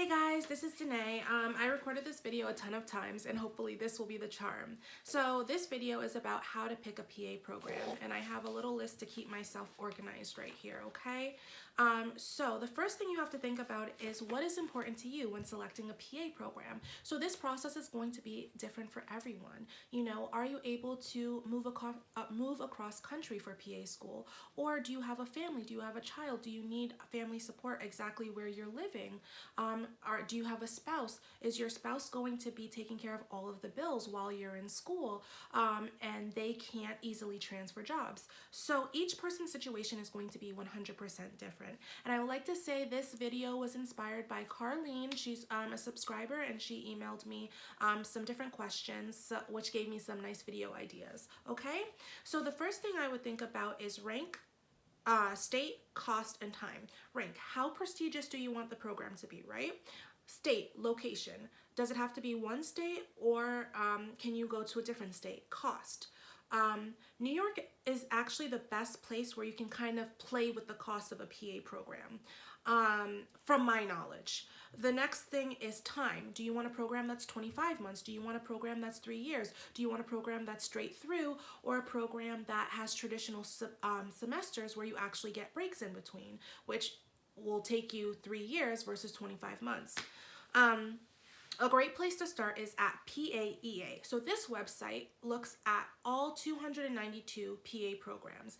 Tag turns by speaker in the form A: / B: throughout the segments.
A: Guys, this is Danae. I recorded this video a ton of times and hopefully this will be the charm. So this video is about how to pick a PA program, and I have a little list to keep myself organized right here, okay? So the first thing you have to think about is what is important to you when selecting a PA program. So this process is going to be different for everyone. You know, are you able to move across country for PA school? Or do you have a family? Do you have a child? Do you need family support exactly where you're living? Do you have a spouse? Is your spouse going to be taking care of all of the bills while you're in school and they can't easily transfer jobs? So each person's situation is going to be 100% different. And I would like to say this video was inspired by Carlene. She's a subscriber and she emailed me some different questions which gave me some nice video ideas. Okay, so the first thing I would think about is rank, state, cost, and time. Rank, how prestigious do you want the program to be, right? State, location. Does it have to be one state or can you go to a different state? Cost. New York is actually the best place where you can kind of play with the cost of a PA program, from my knowledge. The next thing is time. Do you want a program that's 25 months? Do you want a program that's 3 years? Do you want a program that's straight through, or a program that has traditional semesters where you actually get breaks in between, which will take you 3 years versus 25 months? A great place to start is at PAEA. So this website looks at all 292 PA programs.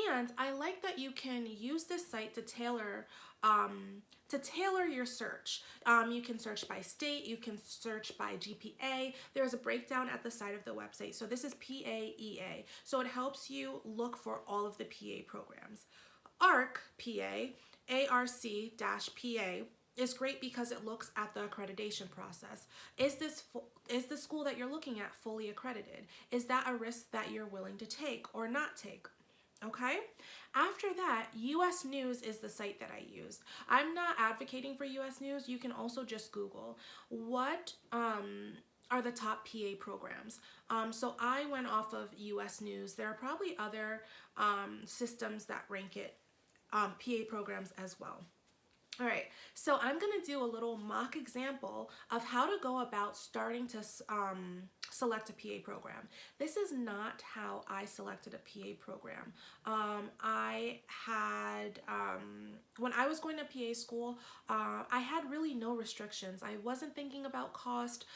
A: And I like that you can use this site to tailor your search. You can search by state, you can search by GPA. There's a breakdown at the side of the website. So this is PAEA. So it helps you look for all of the PA programs. ARC, PA, ARC-PA, is great because it looks at the accreditation process. Is the school that you're looking at fully accredited? Is that a risk that you're willing to take or not take? Okay. After that, US News is the site that I used. I'm not advocating for US News. You can also just Google what are the top PA programs. So I went off of US News. There are probably other systems that rank it, PA programs as well. All right, so I'm gonna do a little mock example of how to go about starting to select a PA program. This is not how I selected a PA program. When I was going to PA school, I had really no restrictions. I wasn't thinking about cost.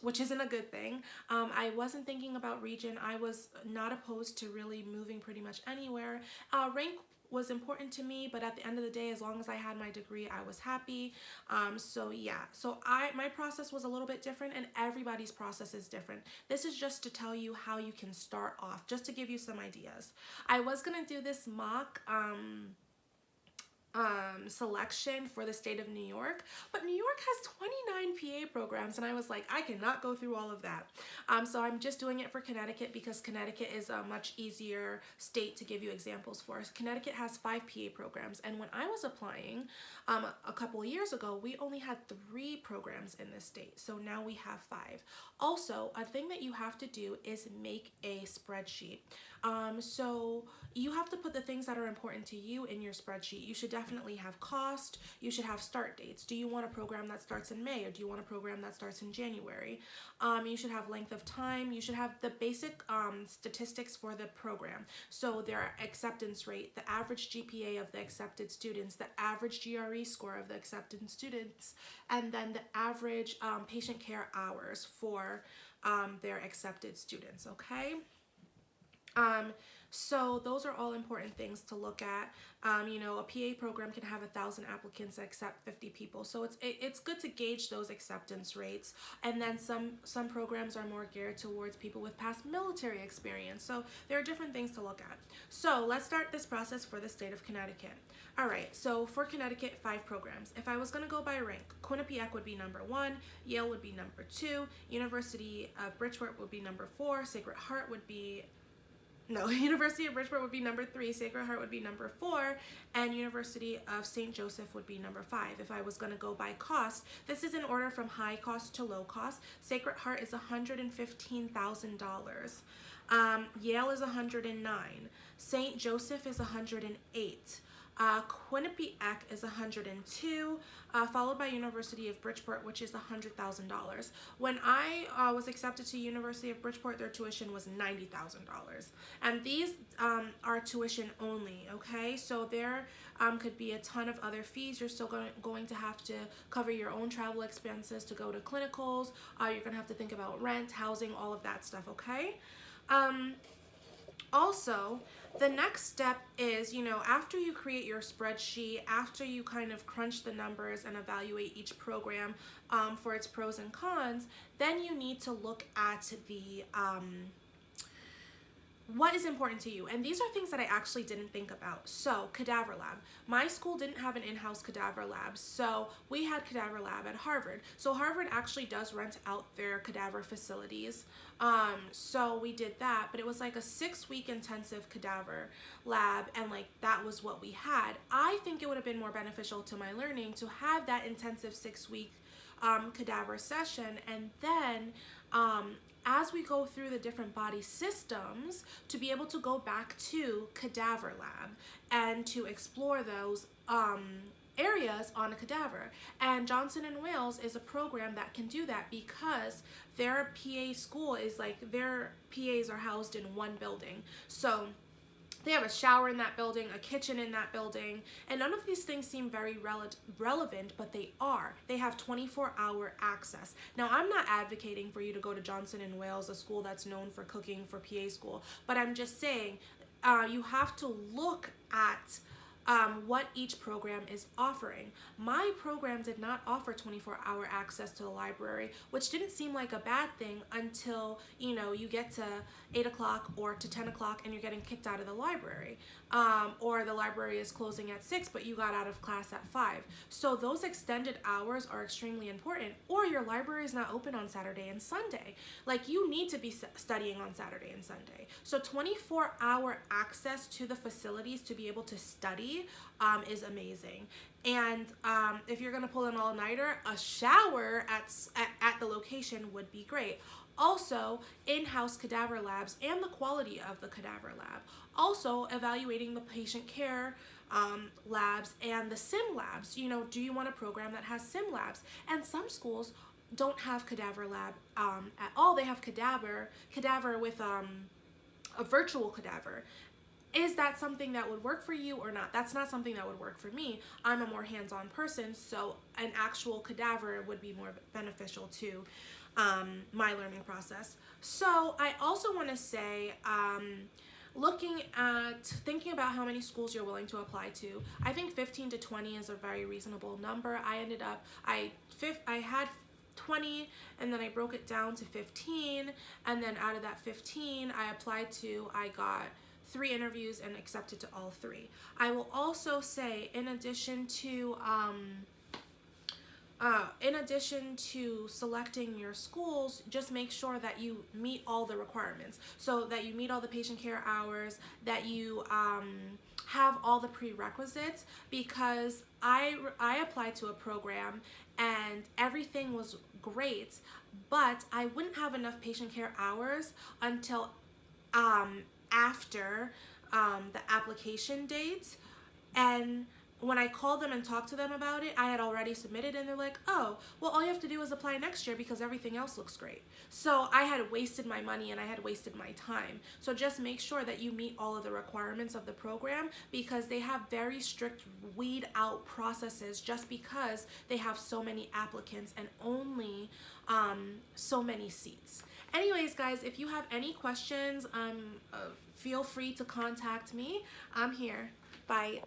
A: Which isn't a good thing. I wasn't thinking about region. I was not opposed to really moving pretty much anywhere. Rank was important to me, but at the end of the day, as long as I had my degree, I was happy. So yeah, so my process was a little bit different, and everybody's process is different. This is just to tell you how you can start off, just to give you some ideas. I was gonna do this mock selection for the state of New York, but New York has 29 PA programs, and I was like, I cannot go through all of that. So I'm just doing it for Connecticut because Connecticut is a much easier state to give you examples for. Connecticut has 5 PA programs, and when I was applying a couple of years ago, we only had 3 programs in this state, so now we have 5. Also, a thing that you have to do is make a spreadsheet. So you have to put the things that are important to you in your spreadsheet. You should definitely have cost. You should have start dates. Do you want a program that starts in May, or do you want a program that starts in January? You should have length of time. You should have the basic statistics for the program. So their acceptance rate, the average GPA of the accepted students, the average GRE score of the accepted students, and then the average patient care hours for their accepted students, okay? So those are all important things to look at. You know, a PA program can have 1,000 applicants that accept 50 people. So it's good to gauge those acceptance rates. And then some programs are more geared towards people with past military experience. So there are different things to look at. So let's start this process for the state of Connecticut. All right, so for Connecticut, 5 programs. If I was gonna go by rank, Quinnipiac would be number 1, Yale would be number 2, University of Bridgeport would be number 4, University of Bridgeport would be number 3, Sacred Heart would be number 4, and University of St. Joseph would be number 5. If I was going to go by cost, this is in order from high cost to low cost. Sacred Heart is $115,000. Yale is $109,000. St. Joseph is $108,000. Quinnipiac is $102, followed by University of Bridgeport, which is $100,000. When I was accepted to University of Bridgeport, their tuition was $90,000, and these are tuition only. Okay, so there could be a ton of other fees. You're still going to have to cover your own travel expenses to go to clinicals. You're going to have to think about rent, housing, all of that stuff. Okay. Also, the next step is, after you create your spreadsheet, after you kind of crunch the numbers and evaluate each program for its pros and cons, then you need to look at the what is important to you. And these are things that I actually didn't think about. So, cadaver lab. My school didn't have an in-house cadaver lab, so we had cadaver lab at Harvard. So Harvard actually does rent out their cadaver facilities. So we did that, but it was like a 6-week intensive cadaver lab, and like that was what we had. I think it would have been more beneficial to my learning to have that intensive 6-week cadaver session, and then as we go through the different body systems, to be able to go back to cadaver lab and to explore those areas on a cadaver. And Johnson & Wales is a program that can do that because their PA school is like, their PAs are housed in one building. So they have a shower in that building, a kitchen in that building, and none of these things seem very relevant, but they are. They have 24-hour access. Now, I'm not advocating for you to go to Johnson & Wales, a school that's known for cooking for PA school, but I'm just saying you have to look at what each program is offering. My program did not offer 24-hour access to the library, which didn't seem like a bad thing until, you get to 8 o'clock or to 10 o'clock and you're getting kicked out of the library. Or the library is closing at 6, but you got out of class at 5. So those extended hours are extremely important. Or your library is not open on Saturday and Sunday. Like, you need to be studying on Saturday and Sunday. So 24-hour access to the facilities to be able to study is amazing. And if you're gonna pull an all-nighter, a shower at the location would be great. Also, in-house cadaver labs and the quality of the cadaver lab. Also, evaluating the patient care labs and the sim labs. Do you want a program that has sim labs? And some schools don't have cadaver lab at all. They have cadaver with a virtual cadaver. Is that something that would work for you or not? That's not something that would work for me. I'm a more hands-on person, so an actual cadaver would be more beneficial to my learning process. So I also want to say, thinking about how many schools you're willing to apply to, I think 15 to 20 is a very reasonable number. I had 20, and then I broke it down to 15, and then out of that 15 I got 3 interviews and accepted to all 3. I will also say, in addition to selecting your schools, just make sure that you meet all the requirements. So that you meet all the patient care hours, that you have all the prerequisites, because I applied to a program and everything was great, but I wouldn't have enough patient care hours until after the application date. And when I called them and talked to them about it, I had already submitted, and they're like, oh, well, all you have to do is apply next year because everything else looks great. So I had wasted my money and I had wasted my time. So just make sure that you meet all of the requirements of the program, because they have very strict weed out processes just because they have so many applicants and only so many seats. Anyways, guys, if you have any questions, feel free to contact me. I'm here. Bye.